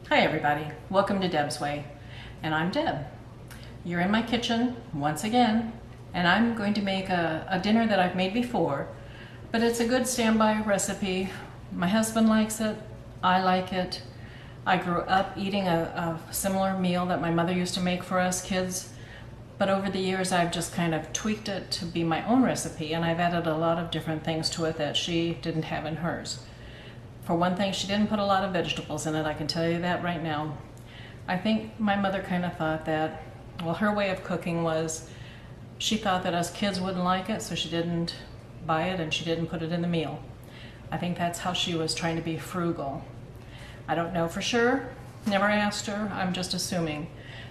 Hi everybody, welcome to Deb's Way, and I'm Deb. You're in my kitchen once again, and I'm going to make a dinner that I've made before, but it's a good standby recipe. My husband likes it, I like it. I grew up eating a similar meal that my mother used to make for us kids, but over the years I've just kind of tweaked it to be my own recipe, and I've added a lot of different things to it that she didn't have in hers. For one thing, she didn't put a lot of vegetables in it, I can tell you that right now. I think my mother kind of thought that, well, her way of cooking was, she thought that us kids wouldn't like it, so she didn't buy it and she didn't put it in the meal. I think that's how she was trying to be frugal. I don't know for sure, never asked her, I'm just assuming,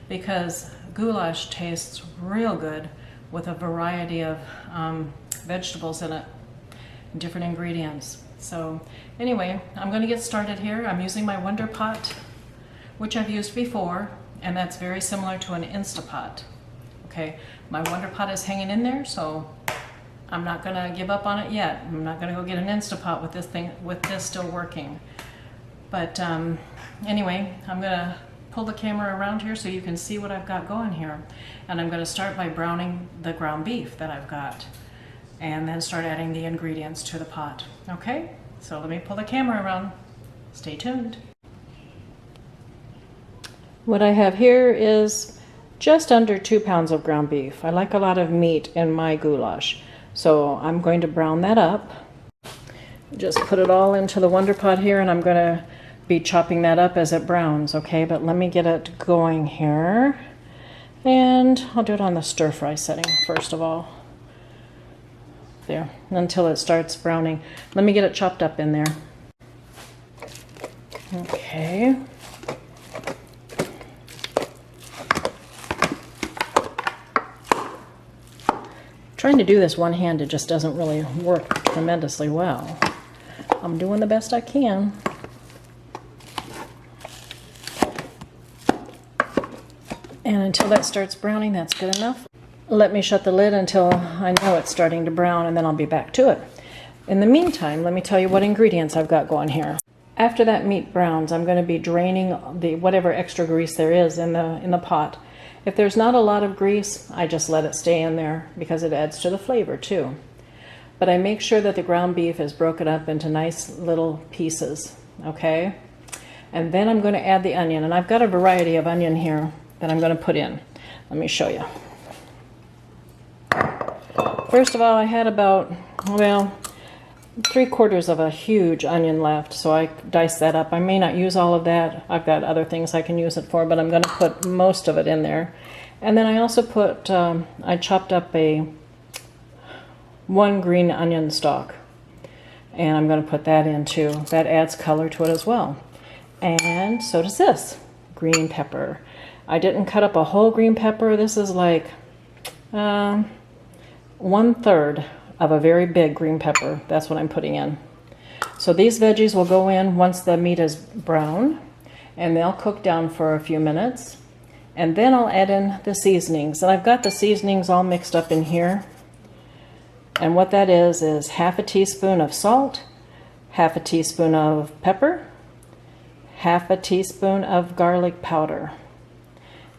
because goulash tastes real good with a variety of vegetables in it, different ingredients. So anyway, I'm going to get started here. I'm using my Wonder Pot, which I've used before, and that's very similar to an Instapot. Okay, my Wonder Pot is hanging in there, so I'm not going to give up on it yet. I'm not going to go get an Instapot with this still working. But anyway, I'm going to pull the camera around here so you can see what I've got going here. And I'm going to start by browning the ground beef that I've got, and then start adding the ingredients to the pot. Okay, so let me pull the camera around. Stay tuned. What I have here is just under 2 pounds of ground beef. I like a lot of meat in my goulash, so I'm going to brown that up. Just put it all into the Wonder Pot here, and I'm going to be chopping that up as it browns, okay? But let me get it going here, and I'll do it on the stir fry setting first of all. There, until it starts browning. Let me get it chopped up in there. Okay. Trying to do this one-handed just doesn't really work tremendously well. I'm doing the best I can. And until that starts browning, that's good enough. Let me shut the lid until I know it's starting to brown, and then I'll be back to it. In the meantime, let me tell you what ingredients I've got going here. After that meat browns, I'm going to be draining the whatever extra grease there is in the pot. If there's not a lot of grease, I just let it stay in there because it adds to the flavor too. But I make sure that the ground beef is broken up into nice little pieces, okay? And then I'm going to add the onion, and I've got a variety of onion here that I'm going to put in. Let me show you. First of all, I had about, well, 3/4 of a huge onion left, so I diced that up. I may not use all of that. I've got other things I can use it for, but I'm going to put most of it in there. And then I also put, I chopped up one green onion stalk, and I'm going to put that in too. That adds color to it as well. And so does this, green pepper. I didn't cut up a whole green pepper. This is like 1/3 of a very big green pepper. That's what I'm putting in. So these veggies will go in once the meat is brown, and they'll cook down for a few minutes. And then I'll add in the seasonings. And I've got the seasonings all mixed up in here. And what that is 1/2 teaspoon of salt, 1/2 teaspoon of pepper, 1/2 teaspoon of garlic powder.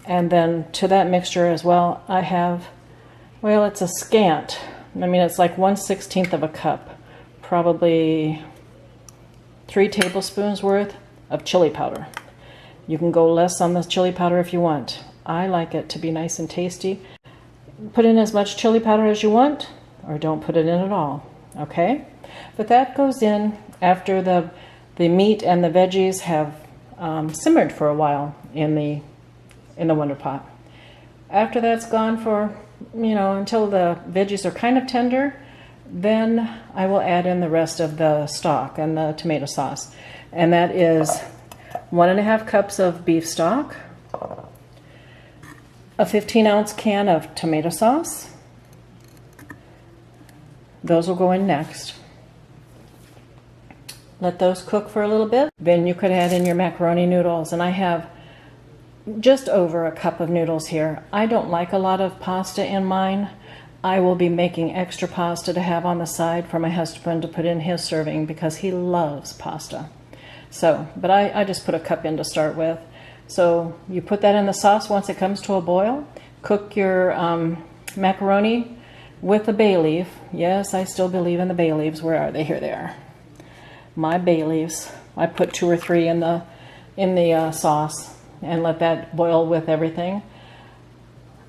And then to that mixture as well, I have, well, it's a scant. I mean, it's like 1/16 of a cup, probably 3 tablespoons worth of chili powder. You can go less on the chili powder if you want. I like it to be nice and tasty. Put in as much chili powder as you want, or don't put it in at all, okay? But that goes in after the meat and the veggies have simmered for a while in the Wonder Pot. After that's gone for, until the veggies are kind of tender, then I will add in the rest of the stock and the tomato sauce. And that is 1.5 cups of beef stock, a 15-ounce can of tomato sauce. Those will go in next. Let those cook for a little bit. Then you could add in your macaroni noodles, and I have just over a cup of noodles here. I don't like a lot of pasta in mine. I will be making extra pasta to have on the side for my husband to put in his serving because he loves pasta. So, but I just put a cup in to start with. So you put that in the sauce once it comes to a boil. Cook your macaroni with a bay leaf. Yes, I still believe in the bay leaves. Where are they? Here they are. My bay leaves. I put 2 or 3 in the sauce and let that boil with everything.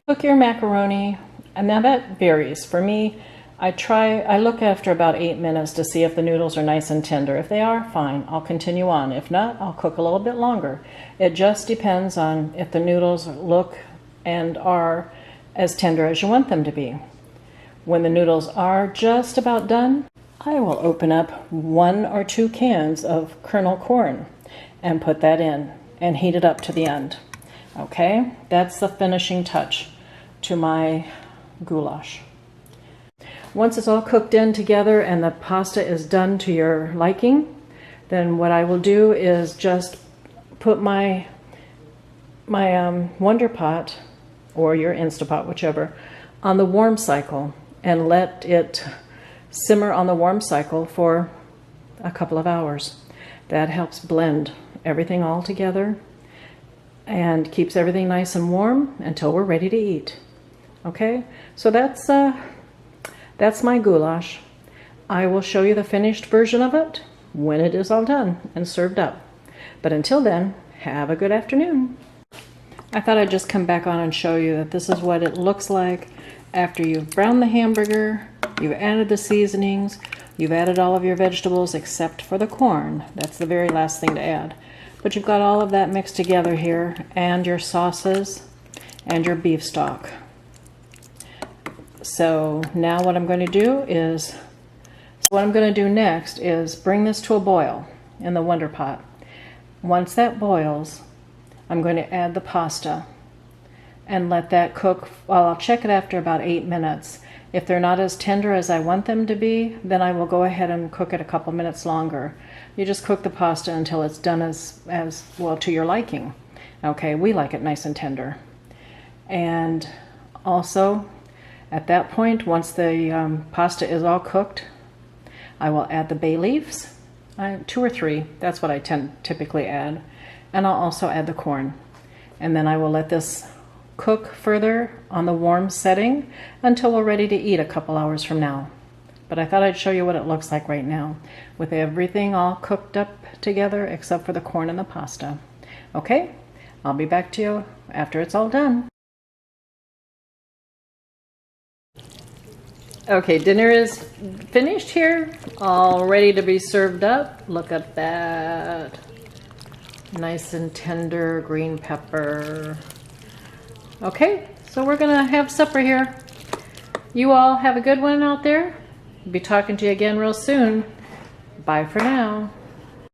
Cook your macaroni, and now that varies. For me, I look after about 8 minutes to see if the noodles are nice and tender. If they are, fine, I'll continue on. If not, I'll cook a little bit longer. It just depends on if the noodles look and are as tender as you want them to be. When the noodles are just about done, I will open up 1 or 2 cans of kernel corn and put that in and heat it up to the end. Okay, that's the finishing touch to my goulash. Once it's all cooked in together and the pasta is done to your liking, then what I will do is just put my Wonder Pot or your Instapot, whichever, on the warm cycle and let it simmer on the warm cycle for a couple of hours. That helps blend everything all together and keeps everything nice and warm until we're ready to eat. Okay, so that's my goulash. I will show you the finished version of it when it is all done and served up. But until then, have a good afternoon. I thought I'd just come back on and show you that this is what it looks like after you've browned the hamburger, you've added the seasonings, you've added all of your vegetables except for the corn. That's the very last thing to add. But you've got all of that mixed together here, and your sauces and your beef stock. So now what I'm going to do next is bring this to a boil in the Wonder Pot. Once that boils, I'm going to add the pasta and let that cook. Well, I'll check it after about 8 minutes. If they're not as tender as I want them to be, then I will go ahead and cook it a couple minutes longer. You just cook the pasta until it's done as well to your liking. Okay, we like it nice and tender. And also, at that point, once the pasta is all cooked, I will add the bay leaves, 2 or 3, that's what I typically add. And I'll also add the corn. And then I will let this cook further on the warm setting until we're ready to eat a couple hours from now. But I thought I'd show you what it looks like right now with everything all cooked up together except for the corn and the pasta. Okay, I'll be back to you after it's all done. Okay, dinner is finished here, all ready to be served up. Look at that. Nice and tender green pepper. Okay, so we're gonna have supper here. You all have a good one out there. Be talking to you again real soon. Bye for now.